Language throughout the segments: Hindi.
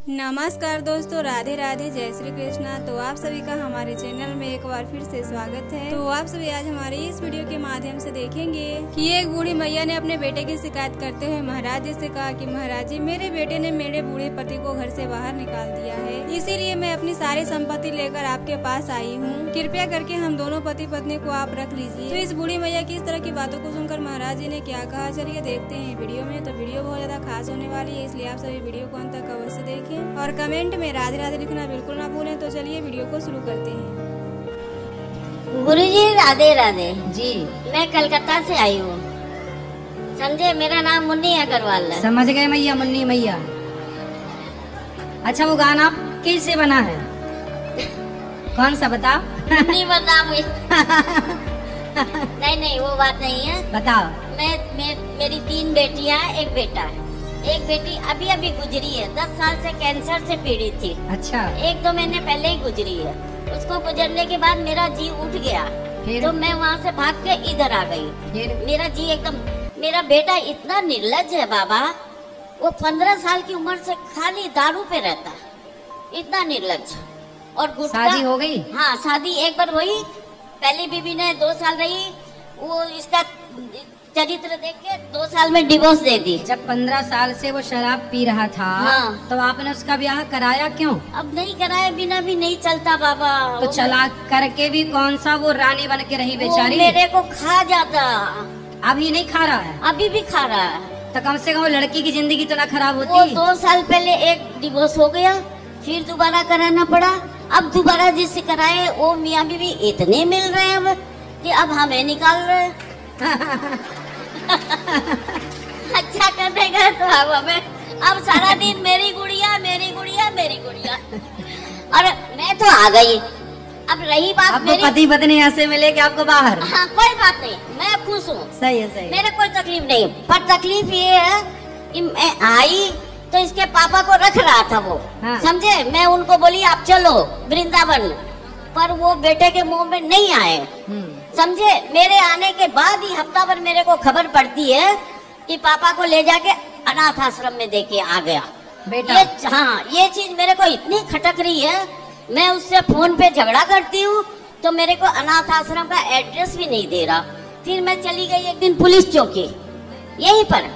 नमस्कार दोस्तों, राधे राधे, जय श्री कृष्णा। तो आप सभी का हमारे चैनल में एक बार फिर से स्वागत है। तो आप सभी आज हमारे इस वीडियो के माध्यम से देखेंगे कि एक बूढ़ी मैया ने अपने बेटे की शिकायत करते हुए महाराज जी से कहा कि महाराज जी, मेरे बेटे ने मेरे बूढ़े पति को घर से बाहर निकाल दिया है, इसीलिए मैं अपनी सारी संपत्ति लेकर आपके पास आई हूँ। कृपया करके हम दोनों पति पत्नी को आप रख लीजिए। तो इस बूढ़ी मैया की इस तरह की बातों को सुनकर महाराज जी ने क्या कहा, चलिए देखते हैं वीडियो में। तो वीडियो बहुत ज्यादा खास होने वाली है, इसलिए आप सभी वीडियो को अंत तक अवश्य देखें और कमेंट में राधे राधे लिखना बिल्कुल ना भूलें। तो चलिए वीडियो को शुरू करते हैं। गुरुजी राधे राधे जी। मैं कलकत्ता से आई हूँ, समझे। मेरा नाम मुन्नी अग्रवाल है। समझ गए मैया, मुन्नी मैया। अच्छा, वो गाना कैसे बना है? कौन सा बताओ? नहीं बता नहीं वो बात नहीं है। बताओ। मेरी 3 बेटियां, एक बेटा है। एक बेटी अभी अभी गुजरी है, 10 साल से कैंसर से पीड़ित थी। अच्छा। 1-2 महीने पहले ही गुजरी है। उसको गुजरने के बाद मेरा जी उठ गया, तो मैं वहाँ से भाग के इधर आ गई। मेरा जी एकदम, मेरा बेटा इतना निर्लज्ज है बाबा, वो 15 साल की उम्र से खाली दारू पे रहता है, इतना निर्लज्ज। और शादी हो गई? हाँ, शादी एक बार हुई। पहली बीवी ने 2 साल रही, वो इसका चरित्र देख के 2 साल में डिवोर्स दे दी। जब 15 साल से वो शराब पी रहा था, हाँ। तो आपने उसका ब्याह कराया क्यों? अब नहीं कराए बिना भी नहीं चलता बाबा। तो चला करके भी कौन सा वो रानी बन के रही बेचारी। मेरे को खा जाता। अभी नहीं खा रहा है? अभी भी खा रहा है। तो कम से कम लड़की की जिंदगी तो ना खराब होती। वो 2 साल पहले एक डिवोर्स हो गया, फिर दोबारा कराना पड़ा। अब दोबारा जिससे कराए वो मियाँ बीवी इतने मिल रहे हैं अब कि अब हमें निकाल रहे हैं। अच्छा करने गए तो अब हमें, अब सारा दिन मेरी गुड़िया मेरी गुड़िया मेरी गुड़िया। और मैं तो आ गई। अब रही बात आपको मेरी पति पत्नी ऐसे मिले कि आपको बाहर? हाँ, कोई बात नहीं, मैं खुश हूँ। सही है, सही। मेरे कोई तकलीफ नहीं, पर तकलीफ ये है कि मैं आई तो इसके पापा को रख रहा था वो। हाँ। समझे। मैं उनको बोली आप चलो वृंदावन, पर वो बेटे के मुंह में नहीं आए। समझे। मेरे आने के बाद ही हफ्ता भर मेरे को खबर पड़ती है कि पापा को ले जाके अनाथ आश्रम में देके आ गया बेटा। हाँ, ये चीज मेरे को इतनी खटक रही है। मैं उससे फोन पे झगड़ा करती हूँ तो मेरे को अनाथ आश्रम का एड्रेस भी नहीं दे रहा। फिर मैं चली गई एक दिन पुलिस चौकी, यहीं पर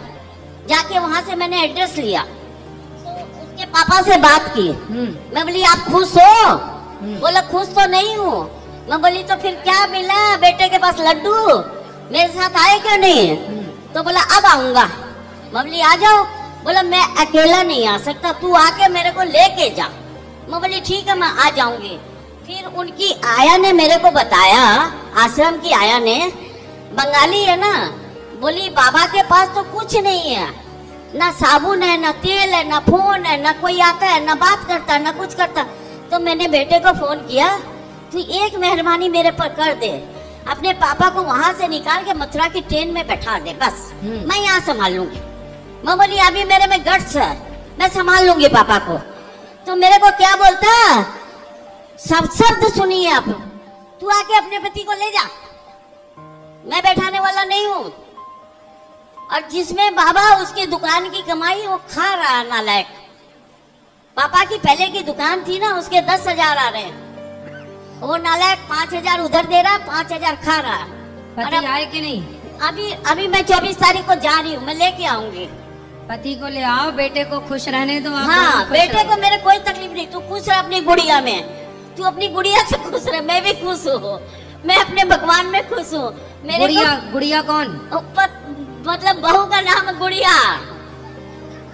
जाके वहां से मैंने एड्रेस लिया, तो उसके पापा से बात की। मैं बोली आप खुश हो? बोला खुश तो नहीं हूँ। मैं बोली तो फिर क्या मिला बेटे के पास? लड्डू। मेरे साथ आए क्यों नहीं? तो बोला अब आऊंगा। मैं बोली आ जाओ। बोला मैं अकेला नहीं आ सकता, तू आके मेरे को लेके जा। मैं बोली ठीक है, मैं आ जाऊंगी। फिर उनकी आया ने मेरे को बताया, आश्रम की आया ने, बंगाली है ना, बोली बाबा के पास तो कुछ नहीं है, ना साबुन है, ना तेल है, ना फोन है, ना कोई आता है, ना बात करता, ना कुछ करता। तो मैंने बेटे को फोन किया, तू एक मेहरबानी मेरे पर कर दे, अपने पापा को वहां से निकाल के मथुरा की ट्रेन में बैठा दे, बस मैं यहाँ संभाल लूंगी। मैं बोली अभी मेरे में गट्स है, मैं संभाल लूंगी पापा को। तो मेरे को क्या बोलता, सब शब्द सुनिए आप, तू आके अपने पति को ले जा, मैं बैठाने वाला नहीं हूँ। और जिसमें बाबा उसकी दुकान की कमाई वो खा रहा नालायक। पापा की पहले की दुकान थी ना, उसके 10,000 आ रहे हैं, वो नालायक 5,000 उधर दे रहा, 5,000 खा रहा। पति आए कि नहीं? अभी मैं 24 तारीख को जा रही हूँ, मैं लेके आऊंगी। पति को ले आओ, बेटे को खुश रहने दो। हाँ, बेटे को मेरे कोई तकलीफ नहीं, तू खुश रह अपनी गुड़िया में, तू अपनी गुड़िया से खुश रह। मैं भी खुश हूँ, मैं अपने भगवान में खुश हूँ। मेरे गुड़िया कौन? मतलब बहू का नाम गुड़िया।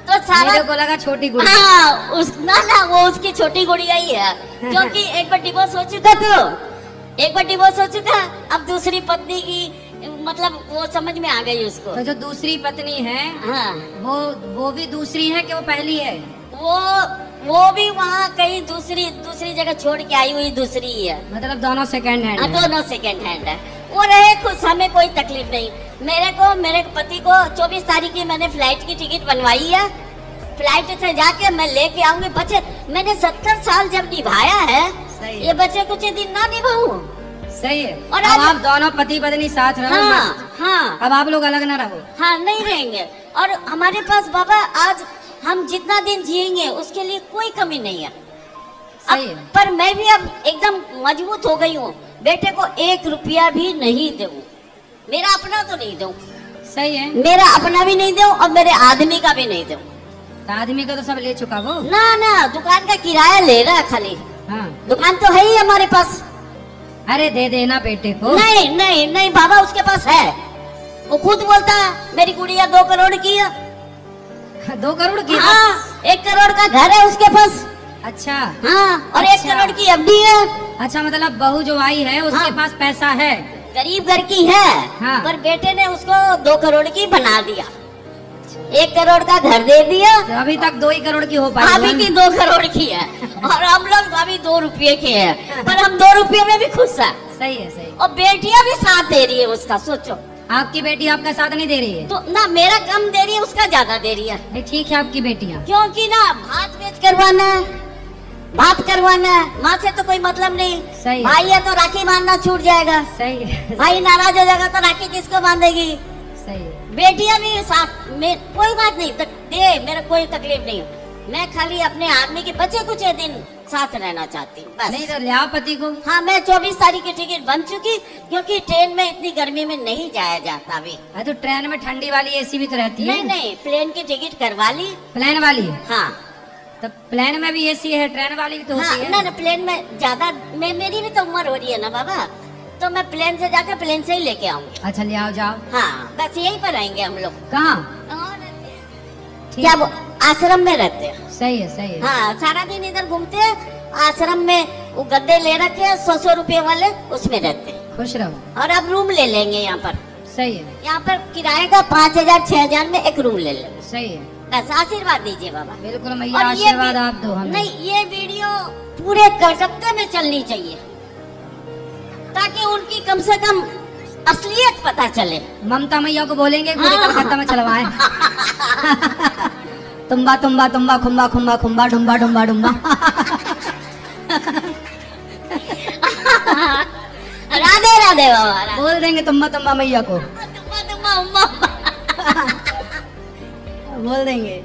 तो सारा मेरे को लगा छोटी गुड़िया। हाँ, ना वो उसकी छोटी गुड़िया ही है, क्योंकि एक बार डिवोर्स हो चुका, तो एक बार डिवोर्स हो चुका, अब दूसरी पत्नी की मतलब वो समझ में आ गई उसको। तो जो दूसरी पत्नी है, हाँ, वो भी दूसरी है कि वो पहली है? वो भी वहाँ कहीं दूसरी जगह छोड़ के आई हुई दूसरी ही है। मतलब दोनों सेकंड हैंड है? दोनों सेकंड हैंड है। वो रहे खुश, हमें कोई तकलीफ नहीं। मेरे पति को 24 तारीख की मैंने फ्लाइट की टिकट बनवाई है, फ्लाइट से जाके मैं लेके आऊंगी। बच्चे मैंने 70 साल जब निभाया है, ये बच्चे कुछ दिन ना निभाऊं। सही है। और अब आप दोनों पति पत्नी साथ रहो। हाँ, हाँ। अब आप लोग अलग ना रहो। हाँ, नहीं रहेंगे। और हमारे पास बाबा आज हम जितना दिन जिएंगे उसके लिए कोई कमी नहीं है। सही है। पर मैं भी अब एकदम मजबूत हो गई हूँ, बेटे को 1 रुपया भी नहीं दूं, मेरा अपना तो नहीं दूं, सही है। मेरा अपना भी नहीं दूं और मेरे आदमी का भी नहीं दूं। तो आदमी का तो सब ले चुका वो। ना दुकान का किराया ले रहा है खाली। हाँ। दुकान तो है ही हमारे पास। अरे दे देना बेटे को। नहीं बाबा, उसके पास है। वो खुद बोलता है मेरी गुड़िया 2 करोड़ की है। 2 करोड़ की? हाँ, 1 करोड़ का घर है उसके पास। अच्छा। हाँ, और अच्छा। 1 करोड़ की एफडी है। अच्छा, मतलब बहू जो आई है उसके हाँ। पास पैसा है, गरीब घर की है। हाँ। पर बेटे ने उसको 2 करोड़ की बना दिया, 1 करोड़ का घर दे दिया। तो अभी तक 2 ही करोड़ की हो पाई। अभी की 2 करोड़ की है और हम लोग अभी 2 रुपये के हैं, पर हम 2 रुपये में भी खुश है। सही है, सही। और बेटियां भी साथ दे रही है उसका, सोचो। आपकी बेटी आपका साथ नहीं दे रही है? तो ना मेरा कम दे रही है, उसका ज्यादा दे रही है। नहीं, ठीक है आपकी बेटियां। क्योंकि ना भात बेच करवाना है, बात करवाना है, माँ से तो कोई मतलब नहीं। सही है। भाई है तो राखी बांधना छूट जाएगा, सही है। भाई नाराज हो जाएगा तो राखी किसको बांधेगी। सही है। बेटियां भी साथ में, कोई बात नहीं दे, मेरा कोई तकलीफ नहीं है। मैं खाली अपने आदमी के बचे कुछ दिन साथ रहना चाहती हूँ बस। नहीं तो ले आओ पति को। हाँ, मैं 24 तारीख की टिकट बन चुकी, क्योंकि ट्रेन में इतनी गर्मी में नहीं जाया जाता अभी। तो ट्रेन में ठंडी वाली एसी भी तो रहती है। नहीं, प्लेन की टिकट करवा ली। प्लेन वाली? हाँ। तो प्लेन में भी एसी है, ट्रेन वाली भी तो हाँ, होती है। ना प्लेन में ज्यादा, मेरी भी तो उम्र हो रही है ना बाबा, तो मैं प्लेन से जाकर प्लेन से ही लेके आऊंगी। अच्छा, ले आओ, जाओ। हाँ, बस यहीं पर रहेंगे हम लोग। कहाँ? क्या वो आश्रम में रहते हैं। सही है, सही है। हाँ, सारा दिन इधर घूमते हैं, आश्रम में वो गद्दे ले रखे हैं 100 रुपए वाले, उसमें रहते हैं। खुश रहो। और अब रूम ले लेंगे यहाँ पर। सही है। यहाँ पर किराए का 5000 6000 में एक रूम ले लेंगे। सही है। बस आशीर्वाद दीजिए बाबा। बिल्कुल मैया, और आशीर्वाद आप दो हमें। नहीं, ये वीडियो पूरे कलकत्ते में चलनी चाहिए, ताकि उनकी कम से कम असलियत पता चले। ममता मैया को बोलेंगे पूरे हाँ। कलकत्ता में चलवाएं। तुम्बा तुम्बा तुम्बा खुम्बा खुम्बा खुम्बा डुम्बा डुम्बा डुम्बा। राधे राधे बाबा। बोल देंगे तुम्बा तुम्बा मैया को। तुम्बा तुम्बा उम्मा। बोल देंगे।